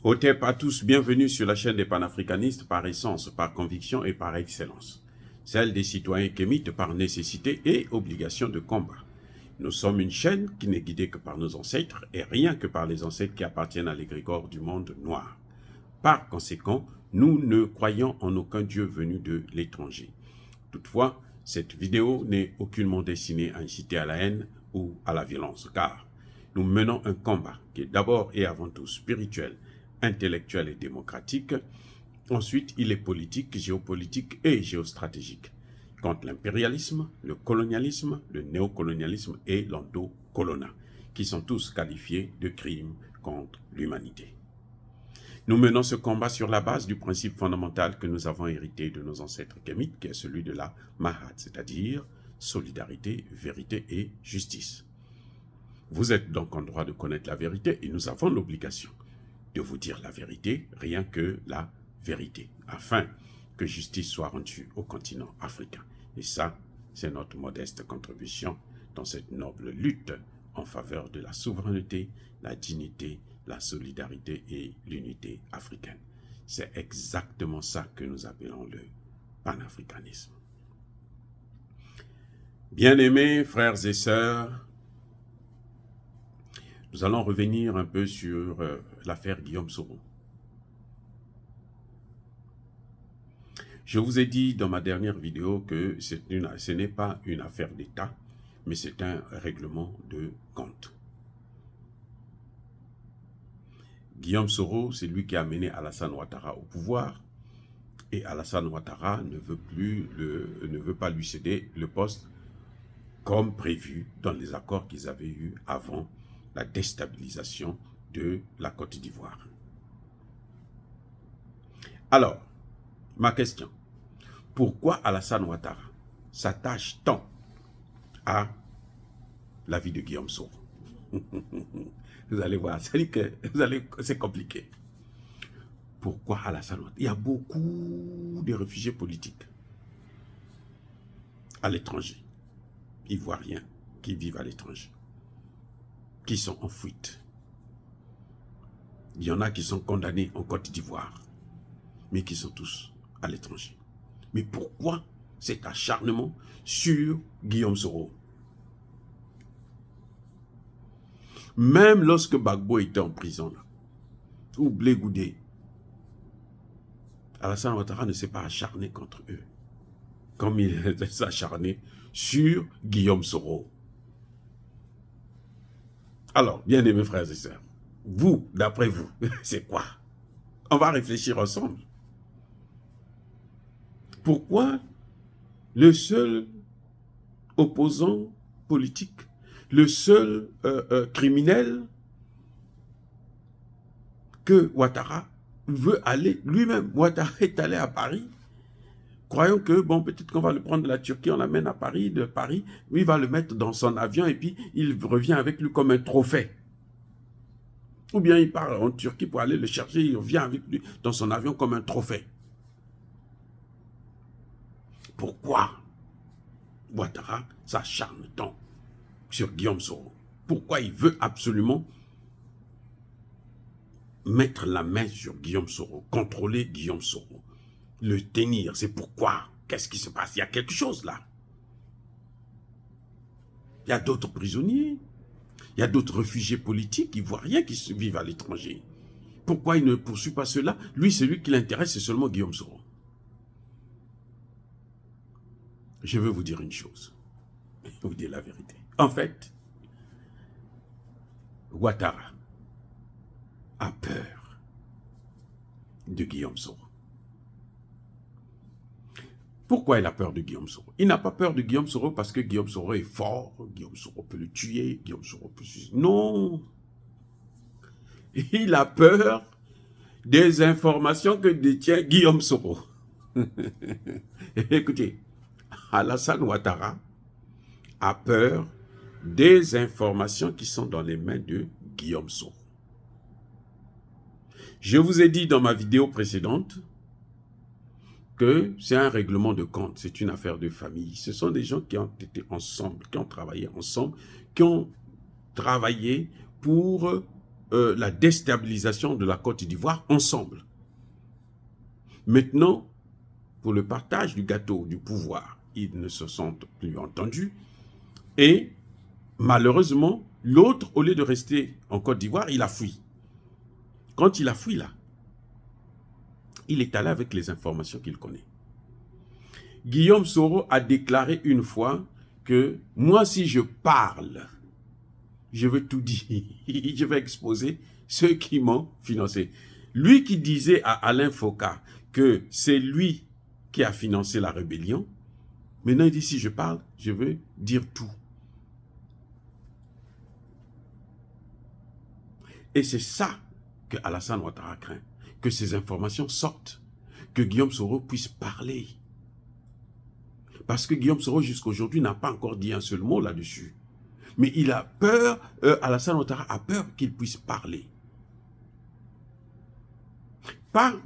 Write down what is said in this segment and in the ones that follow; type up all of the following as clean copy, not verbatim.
Hotep à tous, bienvenue sur la chaîne des panafricanistes par essence, par conviction et par excellence. Celle des citoyens kémites par nécessité et obligation de combat. Nous sommes une chaîne qui n'est guidée que par nos ancêtres et rien que par les ancêtres qui appartiennent à l'égrégore du monde noir. Par conséquent, nous ne croyons en aucun dieu venu de l'étranger. Toutefois, cette vidéo n'est aucunement destinée à inciter à la haine ou à la violence, car nous menons un combat qui est d'abord et avant tout spirituel, intellectuel et démocratique. Ensuite, il est politique, géopolitique et géostratégique, contre l'impérialisme, le colonialisme, le néocolonialisme et l'endocolonat, qui sont tous qualifiés de crimes contre l'humanité. Nous menons ce combat sur la base du principe fondamental que nous avons hérité de nos ancêtres kémites, qui est celui de la Mahat, c'est-à-dire solidarité, vérité et justice. Vous êtes donc en droit de connaître la vérité et nous avons l'obligation de vous dire la vérité, rien que la vérité, afin que justice soit rendue au continent africain. Et ça, c'est notre modeste contribution dans cette noble lutte en faveur de la souveraineté, la dignité, la solidarité et l'unité africaine. C'est exactement ça que nous appelons le panafricanisme. Bien-aimés frères et sœurs, nous allons revenir un peu sur l'affaire Guillaume Soro. Je vous ai dit dans ma dernière vidéo que ce n'est pas une affaire d'État, mais c'est un règlement de compte. Guillaume Soro, c'est lui qui a amené Alassane Ouattara au pouvoir, et Alassane Ouattara ne veut pas lui céder le poste comme prévu dans les accords qu'ils avaient eus avant la déstabilisation de la Côte d'Ivoire. Alors, ma question, pourquoi Alassane Ouattara s'attache tant à la vie de Guillaume Soro? Vous allez voir, c'est compliqué. Pourquoi Alassane Ouattara? Il y a beaucoup de réfugiés politiques à l'étranger, ivoiriens, qui vivent à l'étranger, qui sont en fuite. Il y en a qui sont condamnés en Côte d'Ivoire, mais qui sont tous à l'étranger. Mais pourquoi cet acharnement sur Guillaume Soro? Même lorsque Gbagbo était en prison, là, ou Blé Goudé, Alassane Ouattara ne s'est pas acharné contre eux, comme il s'est acharné sur Guillaume Soro. Alors, bien-aimés frères et sœurs, vous, d'après vous, c'est quoi? On va réfléchir ensemble. Pourquoi le seul opposant politique, le seul criminel que Ouattara veut aller lui-même? Ouattara est allé à Paris, croyons que, bon, peut-être qu'on va le prendre de la Turquie, on l'amène à Paris, de Paris, il va le mettre dans son avion et puis il revient avec lui comme un trophée. Ou bien il part en Turquie pour aller le chercher, il revient avec lui dans son avion comme un trophée. Pourquoi Ouattara s'acharne tant sur Guillaume Soro? Pourquoi il veut absolument mettre la main sur Guillaume Soro, contrôler Guillaume Soro, le tenir? C'est pourquoi? Qu'est-ce qui se passe? Il y a quelque chose là. Il y a d'autres prisonniers, il y a d'autres réfugiés politiques ivoiriens qui vivent à l'étranger. Pourquoi il ne poursuit pas cela? Lui, celui qui l'intéresse, c'est seulement Guillaume Soro. Je veux vous dire une chose. Je vais vous dire la vérité. En fait, Ouattara a peur de Guillaume Soro. Pourquoi il a peur de Guillaume Soro? Il n'a pas peur de Guillaume Soro parce que Guillaume Soro est fort, Guillaume Soro peut le tuer, Guillaume Soro peut... Non! Il a peur des informations que détient Guillaume Soro. Écoutez, Alassane Ouattara a peur des informations qui sont dans les mains de Guillaume Soro. Je vous ai dit dans ma vidéo précédente que c'est un règlement de compte, c'est une affaire de famille. Ce sont des gens qui ont été ensemble, qui ont travaillé ensemble, qui ont travaillé pour la déstabilisation de la Côte d'Ivoire ensemble. Maintenant, pour le partage du gâteau du pouvoir, ils ne se sentent plus entendus. Et malheureusement, l'autre, au lieu de rester en Côte d'Ivoire, il a fui. Quand il a fui là, il est allé avec les informations qu'il connaît. Guillaume Soro a déclaré une fois que moi, si je parle, je veux tout dire, je vais exposer ceux qui m'ont financé. Lui qui disait à Alain Foka que c'est lui qui a financé la rébellion, maintenant il dit si je parle, je veux dire tout. Et c'est ça que Alassane Ouattara craint, que ces informations sortent, que Guillaume Soro puisse parler. Parce que Guillaume Soro jusqu'à aujourd'hui n'a pas encore dit un seul mot là-dessus. Mais il a peur, Alassane Ouattara a peur qu'il puisse parler.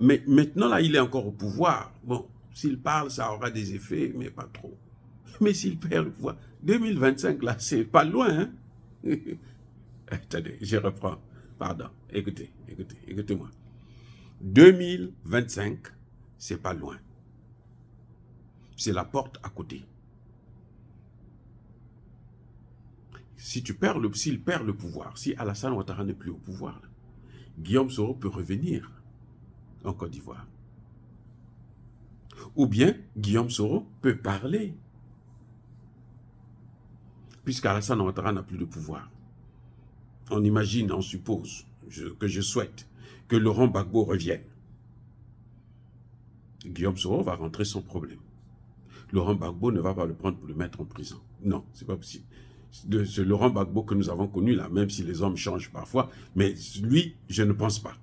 Mais maintenant, là, il est encore au pouvoir. Bon, s'il parle, ça aura des effets, mais pas trop. Mais s'il perd le pouvoir, 2025, là, c'est pas loin. Hein? Attendez, je reprends. Pardon, écoutez-moi. 2025, c'est pas loin. C'est la porte à côté. S'il perd le pouvoir, si Alassane Ouattara n'est plus au pouvoir, Guillaume Soro peut revenir en Côte d'Ivoire. Ou bien, Guillaume Soro peut parler. Puisqu'Alassane Ouattara n'a plus de pouvoir. On imagine, on suppose, que je souhaite, que Laurent Gbagbo revienne. Guillaume Soro va rentrer sans problème. Laurent Gbagbo ne va pas le prendre pour le mettre en prison. Non, c'est pas possible. Ce Laurent Gbagbo que nous avons connu là, même si les hommes changent parfois, mais lui, je ne pense pas.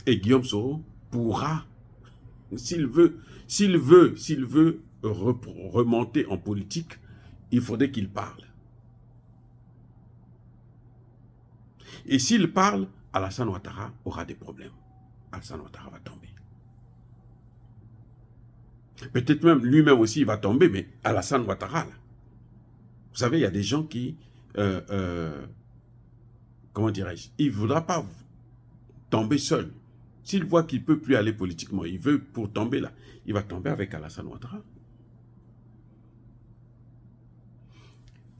Et Guillaume Soro pourra, s'il veut remonter en politique, il faudrait qu'il parle. Et s'il parle, Alassane Ouattara aura des problèmes. Alassane Ouattara va tomber. Peut-être même, lui-même aussi, il va tomber, mais Alassane Ouattara, là. Vous savez, il y a des gens qui, comment dirais-je, il ne voudra pas tomber seul. S'il voit qu'il ne peut plus aller politiquement, il veut pour tomber là, il va tomber avec Alassane Ouattara.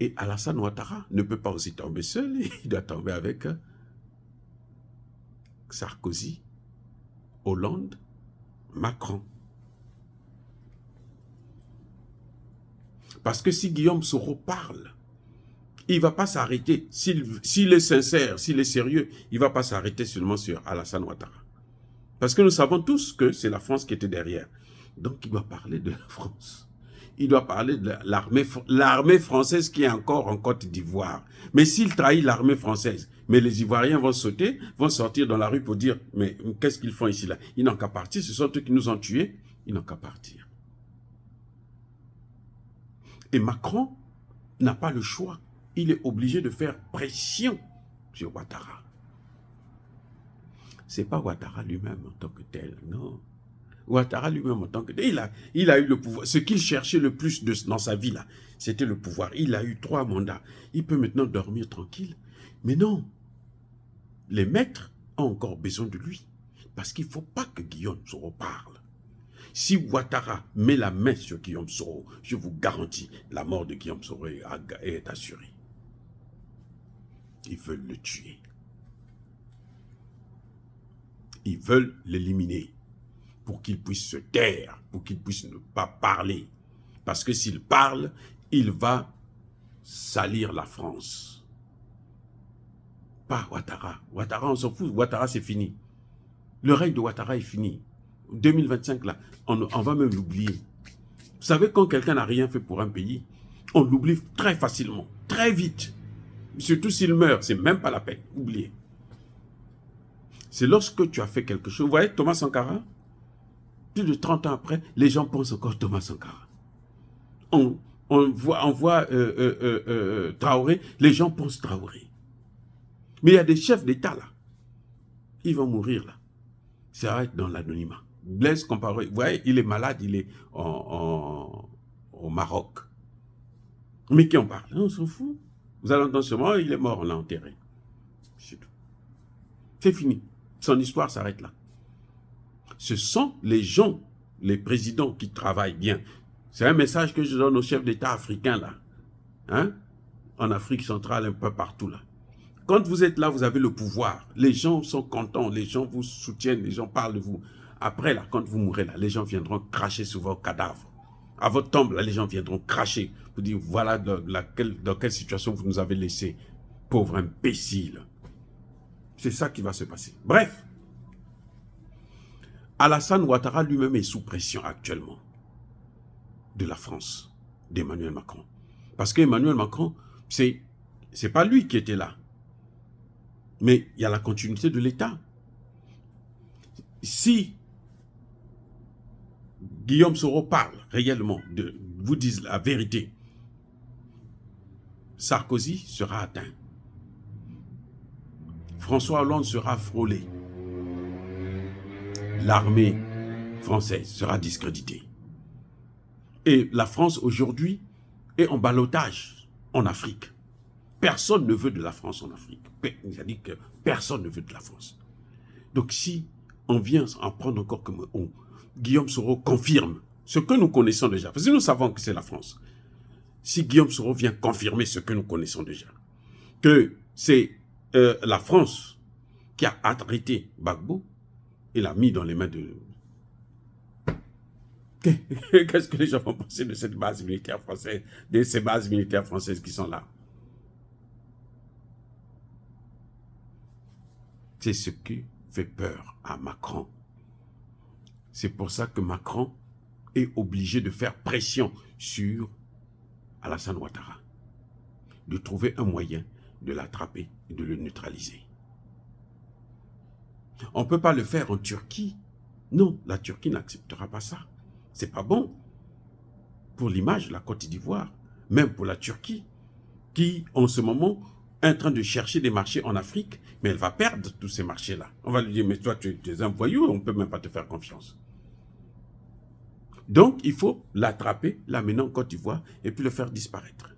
Et Alassane Ouattara ne peut pas aussi tomber seul, il doit tomber avec Sarkozy, Hollande, Macron. Parce que si Guillaume Soro parle, il ne va pas s'arrêter. S'il est sincère, s'il est sérieux, il ne va pas s'arrêter seulement sur Alassane Ouattara. Parce que nous savons tous que c'est la France qui était derrière. Donc il doit parler de la France. Il doit parler de l'armée française qui est encore en Côte d'Ivoire. Mais s'il trahit l'armée française, mais les Ivoiriens vont sauter, vont sortir dans la rue pour dire, mais qu'est-ce qu'ils font ici là? Ils n'ont qu'à partir, ce sont eux qui nous ont tués, ils n'ont qu'à partir. Et Macron n'a pas le choix. Il est obligé de faire pression sur Ouattara. Ce n'est pas Ouattara lui-même en tant que tel, non. Ouattara lui-même en tant que tel, il a eu le pouvoir. Ce qu'il cherchait le plus dans sa vie, là, c'était le pouvoir. Il a eu 3 mandats. Il peut maintenant dormir tranquille. Mais non. Les maîtres ont encore besoin de lui. Parce qu'il ne faut pas que Guillaume Soro parle. Si Ouattara met la main sur Guillaume Soro, je vous garantis, la mort de Guillaume Soro est assurée. Ils veulent le tuer. Ils veulent l'éliminer pour qu'il puisse se taire, pour qu'il puisse ne pas parler. Parce que s'il parle, il va salir la France. Pas Ouattara. Ouattara, on s'en fout. Ouattara, c'est fini. Le règne de Ouattara est fini. 2025, là, on va même l'oublier. Vous savez, quand quelqu'un n'a rien fait pour un pays, on l'oublie très facilement, très vite. Surtout s'il meurt, c'est même pas la peine. Oubliez. C'est lorsque tu as fait quelque chose. Vous voyez, Thomas Sankara, plus de 30 ans après, les gens pensent encore Thomas Sankara. On voit Traoré, les gens pensent Traoré. Mais il y a des chefs d'État là. Ils vont mourir là. Ça va être dans l'anonymat. Blaise Compaoré, vous voyez, il est malade, il est au Maroc. Mais qui en parle? On s'en fout. Vous allez entendre seulement, il est mort, on l'a enterré. C'est tout. C'est fini. Son histoire s'arrête là. Ce sont les gens, les présidents qui travaillent bien. C'est un message que je donne aux chefs d'État africains là. Hein? En Afrique centrale, un peu partout là. Quand vous êtes là, vous avez le pouvoir. Les gens sont contents, les gens vous soutiennent, les gens parlent de vous. Après là, quand vous mourrez là, les gens viendront cracher sur vos cadavres. À votre tombe, là, les gens viendront cracher. Vous dire, voilà dans quelle situation vous nous avez laissé. Pauvre imbécile. C'est ça qui va se passer. Bref. Alassane Ouattara lui-même est sous pression actuellement. De la France, d'Emmanuel Macron. Parce qu'Emmanuel Macron, c'est pas lui qui était là. Mais il y a la continuité de l'État. Si Guillaume Soro parle réellement, vous disent la vérité, Sarkozy sera atteint. François Hollande sera frôlé. L'armée française sera discréditée. Et la France aujourd'hui est en ballottage en Afrique. Personne ne veut de la France en Afrique. Il a dit que personne ne veut de la France. Donc si on vient en prendre encore comme Guillaume Soro confirme ce que nous connaissons déjà, parce que nous savons que c'est la France. Si Guillaume Soro vient confirmer ce que nous connaissons déjà, que c'est la France qui a arrêté Gbagbo et l'a mis dans les mains de... Qu'est-ce que les gens vont penser de cette base militaire française, de ces bases militaires françaises qui sont là? C'est ce qui fait peur à Macron. C'est pour ça que Macron est obligé de faire pression sur Alassane Ouattara, de trouver un moyen de l'attraper et de le neutraliser. On ne peut pas le faire en Turquie. Non, la Turquie n'acceptera pas ça. C'est pas bon pour l'image de la Côte d'Ivoire, même pour la Turquie, qui en ce moment est en train de chercher des marchés en Afrique, mais elle va perdre tous ces marchés-là. On va lui dire, mais toi tu es un voyou, on ne peut même pas te faire confiance. Donc il faut l'attraper, l'amener en Côte d'Ivoire et puis le faire disparaître.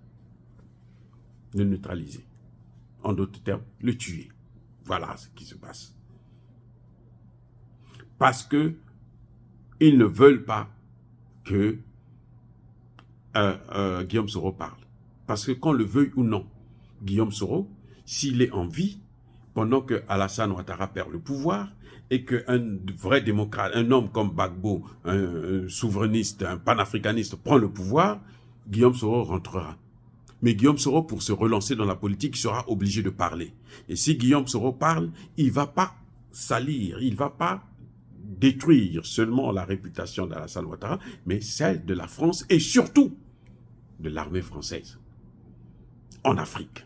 Le neutraliser. En d'autres termes, le tuer. Voilà ce qui se passe. Parce que ils ne veulent pas que Guillaume Soro parle. Parce que qu'on le veuille ou non, Guillaume Soro, s'il est en vie, pendant que Alassane Ouattara perd le pouvoir, et qu'un vrai démocrate, un homme comme Gbagbo, un souverainiste, un panafricaniste prend le pouvoir, Guillaume Soro rentrera. Mais Guillaume Soro, pour se relancer dans la politique, sera obligé de parler. Et si Guillaume Soro parle, il ne va pas salir, il ne va pas détruire seulement la réputation d'Alassane Ouattara, mais celle de la France et surtout de l'armée française en Afrique.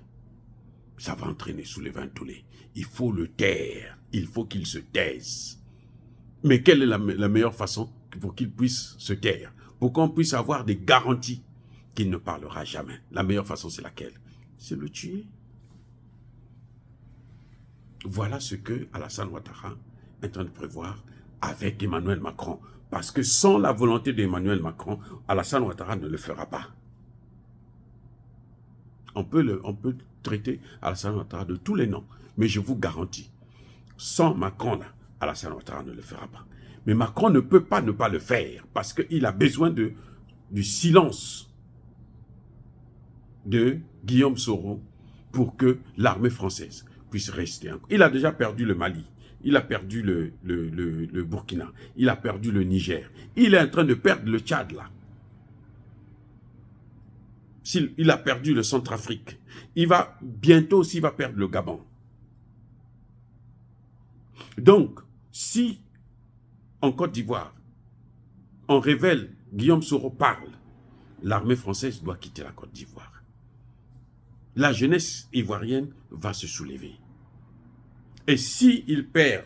Ça va entraîner sous les vents tollés. Il faut le taire, il faut qu'il se taise. Mais quelle est la meilleure façon pour qu'il puisse se taire? Pour qu'on puisse avoir des garanties qu'il ne parlera jamais. La meilleure façon, c'est laquelle? C'est le tuer. Voilà ce que Alassane Ouattara est en train de prévoir avec Emmanuel Macron. Parce que sans la volonté d'Emmanuel Macron, Alassane Ouattara ne le fera pas. On peut traiter Alassane Ouattara de tous les noms. Mais je vous garantis, sans Macron, là, Alassane Ouattara ne le fera pas. Mais Macron ne peut pas ne pas le faire parce qu'il a besoin du silence de Guillaume Soro pour que l'armée française puisse rester. Il a déjà perdu le Mali. Il a perdu le Burkina. Il a perdu le Niger. Il est en train de perdre le Tchad, là. Il a perdu le Centrafrique. Il va bientôt aussi perdre le Gabon. Donc, si en Côte d'Ivoire, on révèle, Guillaume Soro parle, l'armée française doit quitter la Côte d'Ivoire. La jeunesse ivoirienne va se soulever. Et s'il perd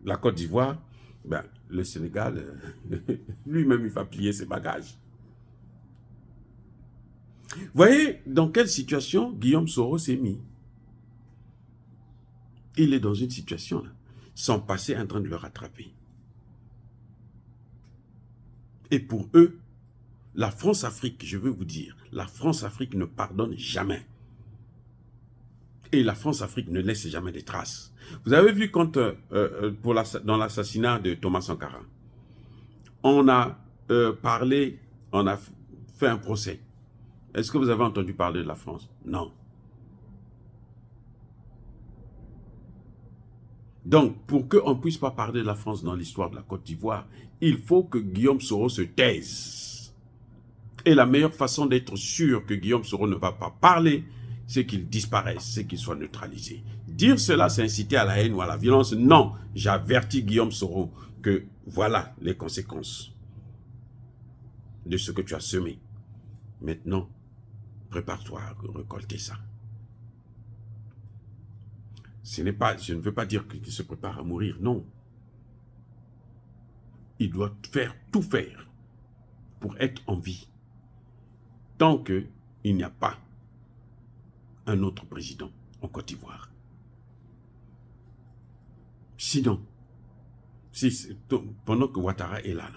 la Côte d'Ivoire, ben, le Sénégal, lui-même, il va plier ses bagages. Voyez dans quelle situation Guillaume Soro s'est mis. Il est dans une situation, là, son passé est en train de le rattraper. Et pour eux, la France-Afrique, je veux vous dire, la France-Afrique ne pardonne jamais. Et la France-Afrique ne laisse jamais de traces. Vous avez vu quand, dans l'assassinat de Thomas Sankara, on a parlé, on a fait un procès. Est-ce que vous avez entendu parler de la France? Non. Donc, pour qu'on ne puisse pas parler de la France dans l'histoire de la Côte d'Ivoire, il faut que Guillaume Soro se taise. Et la meilleure façon d'être sûr que Guillaume Soro ne va pas parler, c'est qu'il disparaisse, c'est qu'il soit neutralisé. Dire cela, c'est inciter à la haine ou à la violence. Non, j'avertis Guillaume Soro que voilà les conséquences de ce que tu as semé. Maintenant, prépare-toi à récolter ça. Je ne veux pas dire qu'il se prépare à mourir, non. Il doit tout faire pour être en vie. Tant qu'il n'y a pas un autre président en Côte d'Ivoire. Sinon, pendant que Ouattara est là,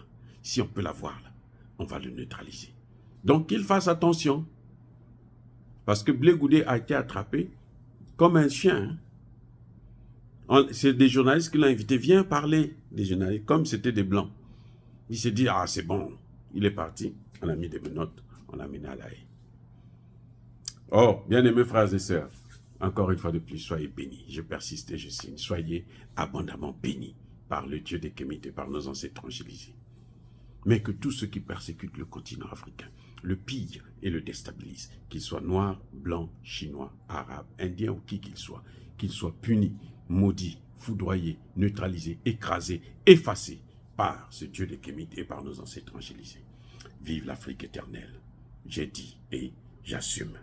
si on peut l'avoir là, on va le neutraliser. Donc qu'il fasse attention. Parce que Blé Goudé a été attrapé comme un chien. C'est des journalistes qui l'ont invité. Viens parler, des journalistes, comme c'était des blancs. Il s'est dit, ah c'est bon, il est parti. On a mis des menottes, on l'a mené à la haie. Oh, bien-aimés frères et sœurs, encore une fois de plus, soyez bénis. Je persiste et je signe. Soyez abondamment bénis par le Dieu des Kémites et par nos ancêtres angélisés. Mais que tous ceux qui persécutent le continent africain le pillent et le déstabilisent, qu'ils soient noirs, blancs, chinois, arabes, indiens ou qui qu'ils soient punis, maudits, foudroyés, neutralisés, écrasés, effacés par ce Dieu des Kémites et par nos ancêtres angélisés. Vive l'Afrique éternelle. J'ai dit et j'assume.